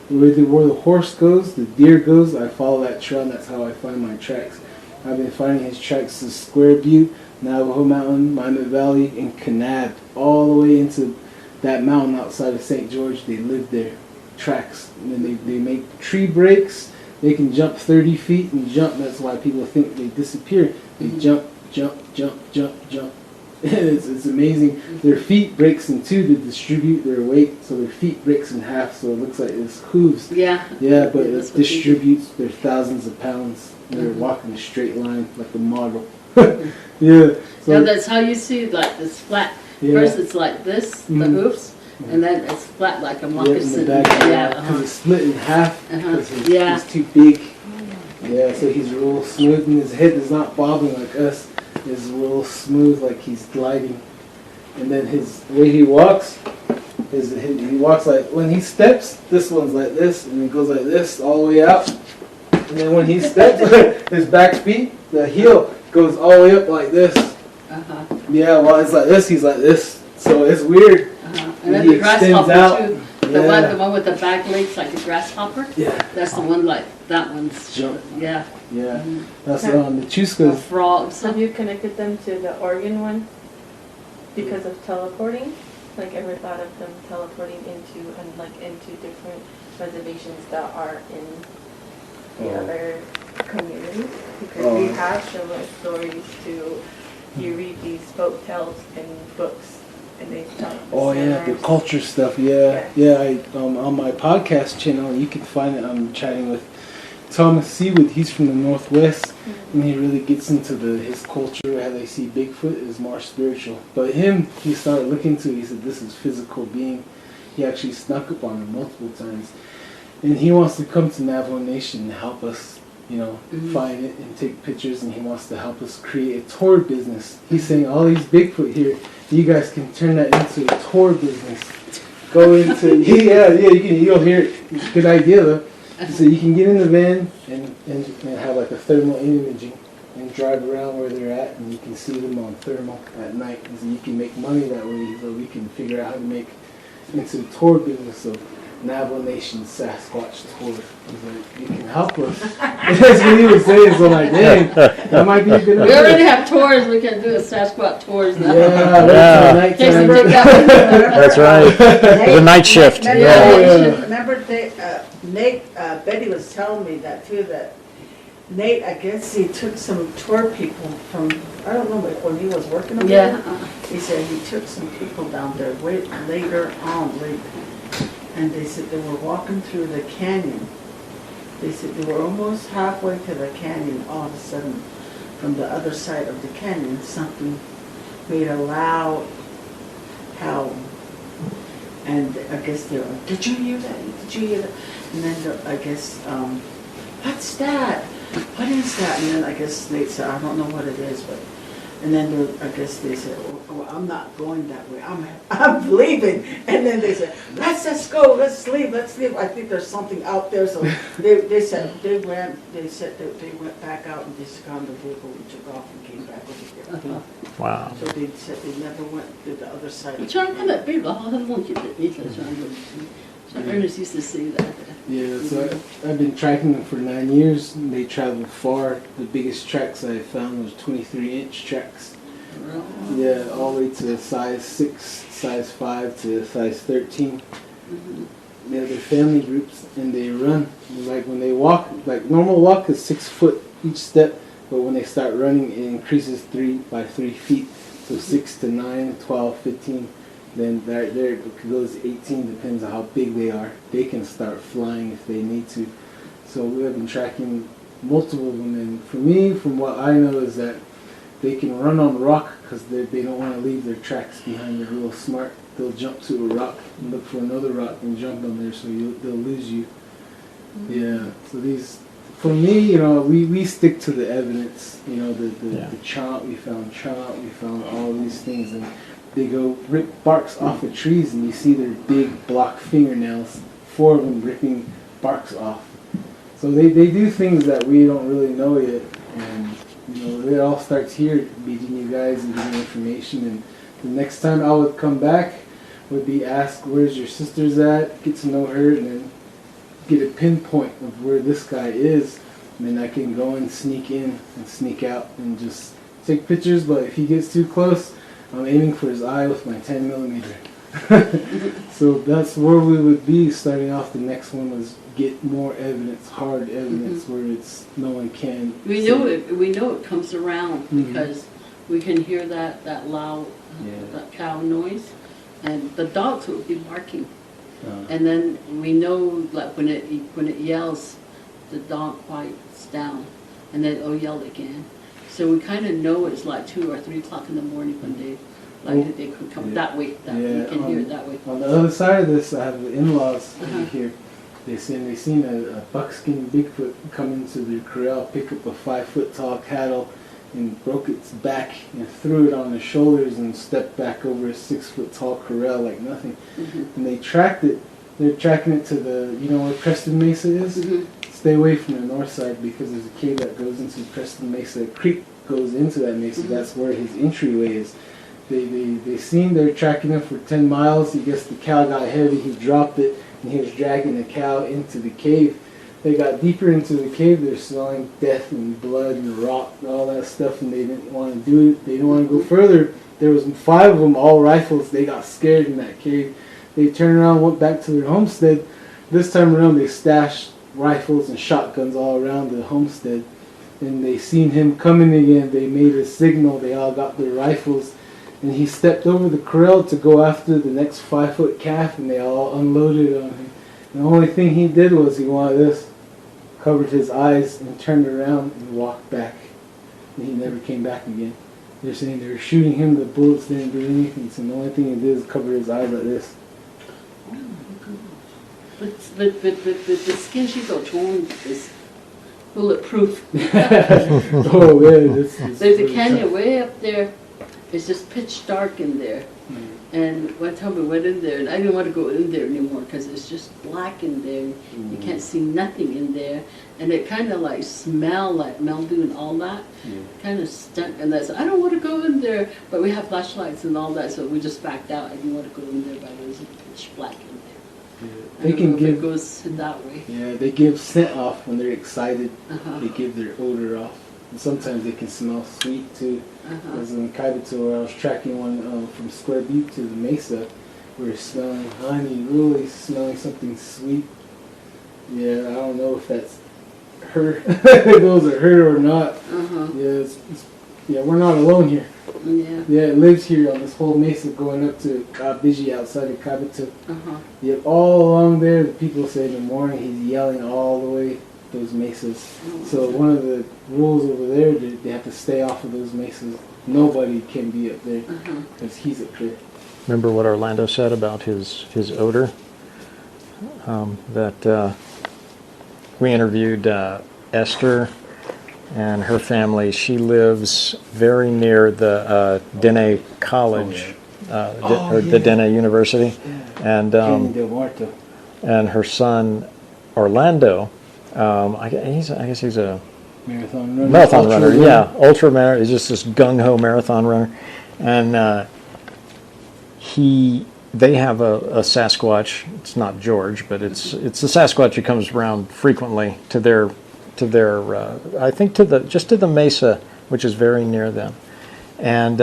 where the horse goes, the deer goes. I follow that trail, and that's how I find my tracks. I've been finding his tracks to Square Butte, Navajo Mountain, Minot Valley, and Kanab, all the way into that mountain outside of St. George. They live there, tracks, and then they make tree breaks. They can jump 30 feet and jump. That's why people think they disappear. They jump. It's amazing. Their feet breaks in two to distribute their weight, so their feet breaks in half, so it looks like it's hooves. Yeah. Yeah, but it distributes their thousands of pounds. They're walking a straight line like a model. Yeah. So that's how you see like this flat. First it's like this, the hoofs, and then it's flat like a moccasin. Because it's split in half. He's too big. Yeah, so he's real smooth, and his head is not bobbing like us. It's real smooth, like he's gliding. And then his way he walks, he walks like, when he steps, this one's like this, and it goes like this all the way out. And then when he steps, his back feet, the heel goes all the way up like this. Yeah, while it's like this, he's like this. So it's weird. And then the grasshopper too. The one with the back legs like a grasshopper. Yeah. That's the one like that one's. Jump. Yeah. Yeah. That's the Chuscas. Frogs. Have you connected them to the Oregon one because of teleporting? Like ever thought of them teleporting into different reservations that are in the other communities? Because we have similar stories to, you read these folk tales in books. And they tell the culture stuff. I on my podcast channel, you can find it. I'm chatting with Thomas Seawood. He's from the Northwest, and he really gets into his culture. How they see Bigfoot is more spiritual. But he started looking into it. He said this is physical being. He actually snuck up on him multiple times, and he wants to come to Navajo Nation and help us. Find it and take pictures, and he wants to help us create a tour business. He's saying all these Bigfoot here, you guys can turn that into a tour business. go into you'll hear it. Good idea though. So you can get in the van and have like a thermal imaging and drive around where they're at, and you can see them on thermal at night. And so you can make money that way. So we can figure out how to make into the tour business of Navajo Nation Sasquatch tour. Like, you can help us. That's what he was saying. So like, dang, that might be a good idea. We already have tours. We can do a Sasquatch tours now. Yeah. Jason, Nighttime. take that That's right. The night shift. Remember Nate, Betty was telling me that too, that Nate, I guess he took some tour people from, I don't know, like when he was working over there. He said he took some people down there later on, and they said they were walking through the canyon. They said they were almost halfway to the canyon. All of a sudden, from the other side of the canyon, something made a loud howl. And I guess they were like, did you hear that? Did you hear that? And then I guess, what's that? What is that? And then I guess they said, I don't know what it is, but, and then I guess they said, oh, I'm not going that way. I'm leaving. And then they said, let's go, let's leave. I think there's something out there. So they said they went back out and just got on the vehicle and took off and came back over here. Wow. So they said they never went to the other side. Ernest used to say that. Yeah, so I've been tracking them for 9 years. And they traveled far. The biggest tracks I found was 23-inch tracks. Yeah, all the way to size 6, size 5 to size 13. Yeah, they're family groups and they run. Like when they walk, like normal walk is 6 foot each step, but when they start running, it increases 3 by 3 feet. So 6 to 9, 12, 15. Then there it goes 18, depends on how big they are. They can start flying if they need to. So we have been tracking multiple of them, and for me, from what I know, is that they can run on rock because they don't want to leave their tracks behind. They're real smart. They'll jump to a rock and look for another rock and jump on there, so they'll lose you. Yeah. So these, for me, we stick to the evidence. The chomp. We found all these things, and they go rip barks off of trees, and you see their big block fingernails, 4 of them ripping barks off. So they do things that we don't really know yet, and it all starts here, meeting you guys and getting information. And the next time I would come back would be ask, where's your sisters at, get to know her, and then get a pinpoint of where this guy is, and then I can go and sneak in and sneak out and just take pictures. But if he gets too close, I'm aiming for his eye with my 10mm. So that's where we would be starting off. The next one was get more evidence, hard evidence, where it's no one can. We know it comes around because we can hear that loud that cow noise, and the dogs will be barking. And then we know, like when it yells, the dog quiets down, and then it'll yell again. So we kind of know it's like 2 or 3 o'clock in the morning when they could come that way. We can hear it that way. On the other side of this, I have the in-laws over here. They seen a buckskin Bigfoot come into their corral, pick up a 5-foot tall cattle, and broke its back and threw it on their shoulders and stepped back over a 6-foot tall corral like nothing. And they tracked it. They're tracking it to the, where Preston Mesa is? Stay away from the north side because there's a cave that goes into Preston Mesa. A creek goes into that mesa. That's where his entryway is. They're tracking him for 10 miles. He guess the cow got heavy. He dropped it, and he was dragging the cow into the cave. They got deeper into the cave. They're smelling death and blood and rot and all that stuff, and they didn't want to do it. They didn't want to go further. There was 5 of them, all rifles. They got scared in that cave. They turned around, went back to their homestead. This time around, they stashed rifles and shotguns all around the homestead. And they seen him coming again. They made a signal. They all got their rifles. And he stepped over the corral to go after the next 5-foot calf, and they all unloaded on him. And the only thing he did was he wanted this, covered his eyes and turned around and walked back. And he never came back again. They're saying they were shooting him, the bullets didn't do anything, so the only thing he did is cover his eyes like this. But the skin she got on is bulletproof. Oh yeah, There's a canyon way up there, It's just pitch dark in there. And one time we went in there, and I didn't want to go in there anymore because it's just black in there. You can't see nothing in there. And it kind of like smelled like mildew and all that. Kind of stunk. And I said, I don't want to go in there. But we have flashlights and all that, so we just backed out. I didn't want to go in there, but it was pitch black in there. They can give, it goes that way. yeah, they give scent off when they're excited. Uh-huh. They give their odor off. And sometimes they can smell sweet too. Uh-huh. As in Guido, where I was tracking one from Square Butte to the Mesa, we were smelling honey, really smelling something sweet. Yeah, I don't know if that's her, if those are her or not. Uh-huh. Yeah, yeah, we're not alone here. Yeah. Yeah, it lives here on this whole mesa going up to Biji outside of Guido. Uh-huh. Yep, all along there, the people say in the morning he's yelling all the way those mesas. So one of the rules over there, they have to stay off of those mesas. Nobody can be up there because he's up there. Remember what Orlando said about his odor? That we interviewed Esther and her family. She lives very near the Dene College, the Dene University, and and her son Orlando. I guess he's a marathon runner. Yeah, ultra marathon. He's just this gung ho marathon runner, and they have a Sasquatch. It's not George, but it's a Sasquatch who comes around frequently to their I think to the mesa, which is very near them, and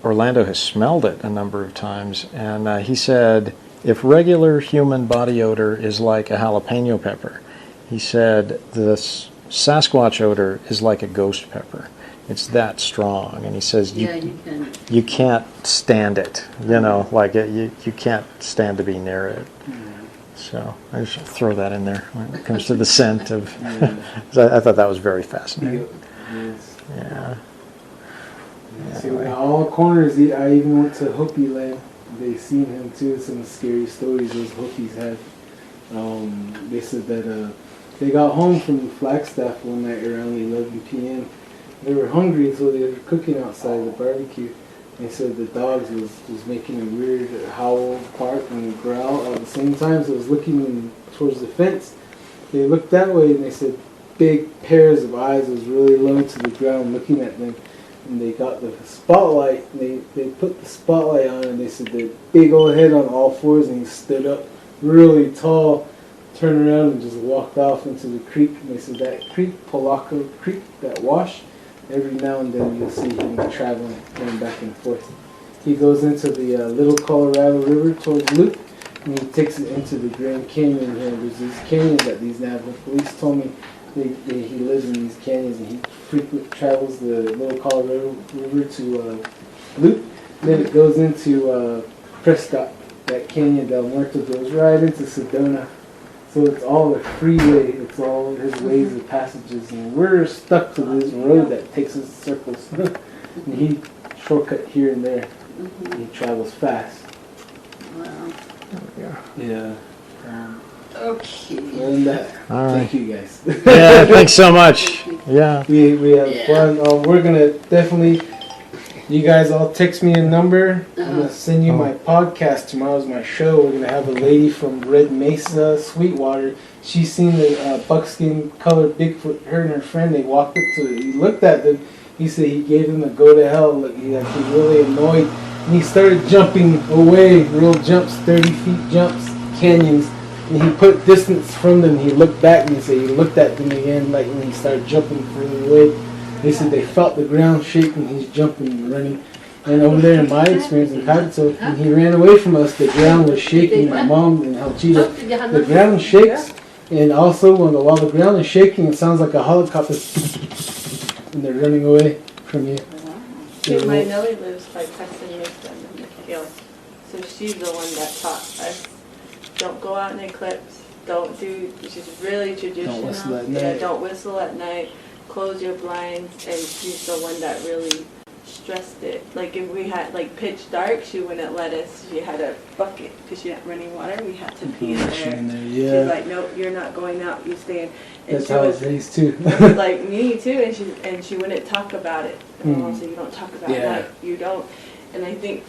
Orlando has smelled it a number of times, and he said if regular human body odor is like a jalapeno pepper, he said this Sasquatch odor is like a ghost pepper. It's that strong, and he says you can't stand it. You know, like you can't stand to be near it. So I just throw that in there when it comes to the scent of. So I thought that was very fascinating. Yeah. So all corners, I even went to Hopi land. They seen him too. Some scary stories those Hopis had. They said that they got home from Flagstaff one night around 11 p.m. They were hungry, so they were cooking outside the barbecue. They said the dogs was making a weird howl, bark, and growl all at the same time. So it was looking towards the fence. They looked that way, and they said big pairs of eyes was really low to the ground looking at them. And they got the spotlight, and they put the spotlight on, and they said the big old head on all fours, and he stood up really tall, turned around, and just walked off into the creek. And they said that creek, Polaco Creek, that wash, every now and then you'll see him traveling, going back and forth. He goes into the Little Colorado River towards Loop, and he takes it into the Grand Canyon here. There's these canyons that these Navajo police told me he lives in these canyons, and he frequently travels the Little Colorado River to Loop. Then it goes into Prescott, that canyon del Muerto goes right into Sedona. So it's all a freeway, it's all his ways of passages, and we're stuck to this road that takes us in circles. And he shortcut here and there. He travels fast. Wow. Yeah. Okay. And that, All right. thank you guys. Yeah, thanks so much. Yeah. We have fun. We're gonna definitely. You guys all text me a number. I'm going to send you my podcast. Tomorrow's my show. We're going to have a lady from Red Mesa, Sweetwater. She's seen the buckskin colored Bigfoot. Her and her friend, they walked up to it. He looked at them. He said he gave them a go to hell. Look, he really annoyed. And he started jumping away, real jumps, 30 feet jumps, canyons. And he put distance from them. He looked back and he said he looked at them again, like when he started jumping further away. They said they felt the ground shake when he's jumping and running. And over there in my experience in Guido, when he ran away from us, the ground was shaking. My mom and Halchita, the ground shakes. And also, while the ground is shaking, it sounds like a helicopter. And they're running away from you. My Nellie lives by Preston Mesa in the hills. So she's the one that taught us. Don't go out in eclipse. Don't do, she's really traditional. Don't whistle at night. Yeah, don't whistle at night. Close your blinds, and she's the one that really dressed it. Like if we had like pitch dark, she wouldn't let us. She had a bucket because she had running water. We had to pee in there. Yeah. She's like, nope, you're not going out. You stay in. And That's she how I was was raised too. like me too, and she wouldn't talk about it. And my mom said, you don't talk about it. Like, you don't. And I think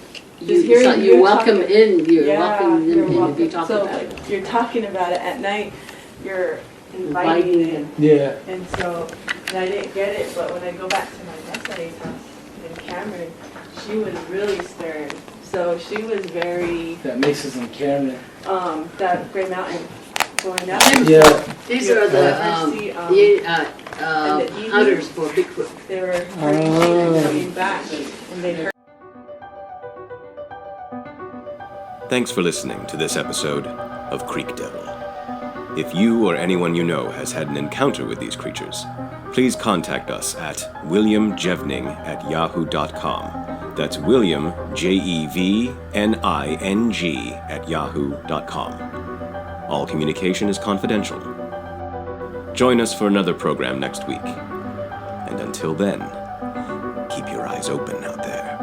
just hearing you're welcome talking, in. You're yeah, welcome you're in welcome. if you talk So about it. like, you're talking about it at night. You're inviting them. Yeah. And so, and I didn't get it, but when I go back to my grandpa's house in Cameron, she was really stern. So she was very, That makes us in Cameron. that Gray Mountain going up. Yeah. These are the hunters for Bigfoot. They were hurrying and coming back, and they heard. Thanks for listening to this episode of Creek Devil. If you or anyone you know has had an encounter with these creatures, please contact us at williamjevning@yahoo.com. That's William, Jevning, @yahoo.com. All communication is confidential. Join us for another program next week. And until then, keep your eyes open out there.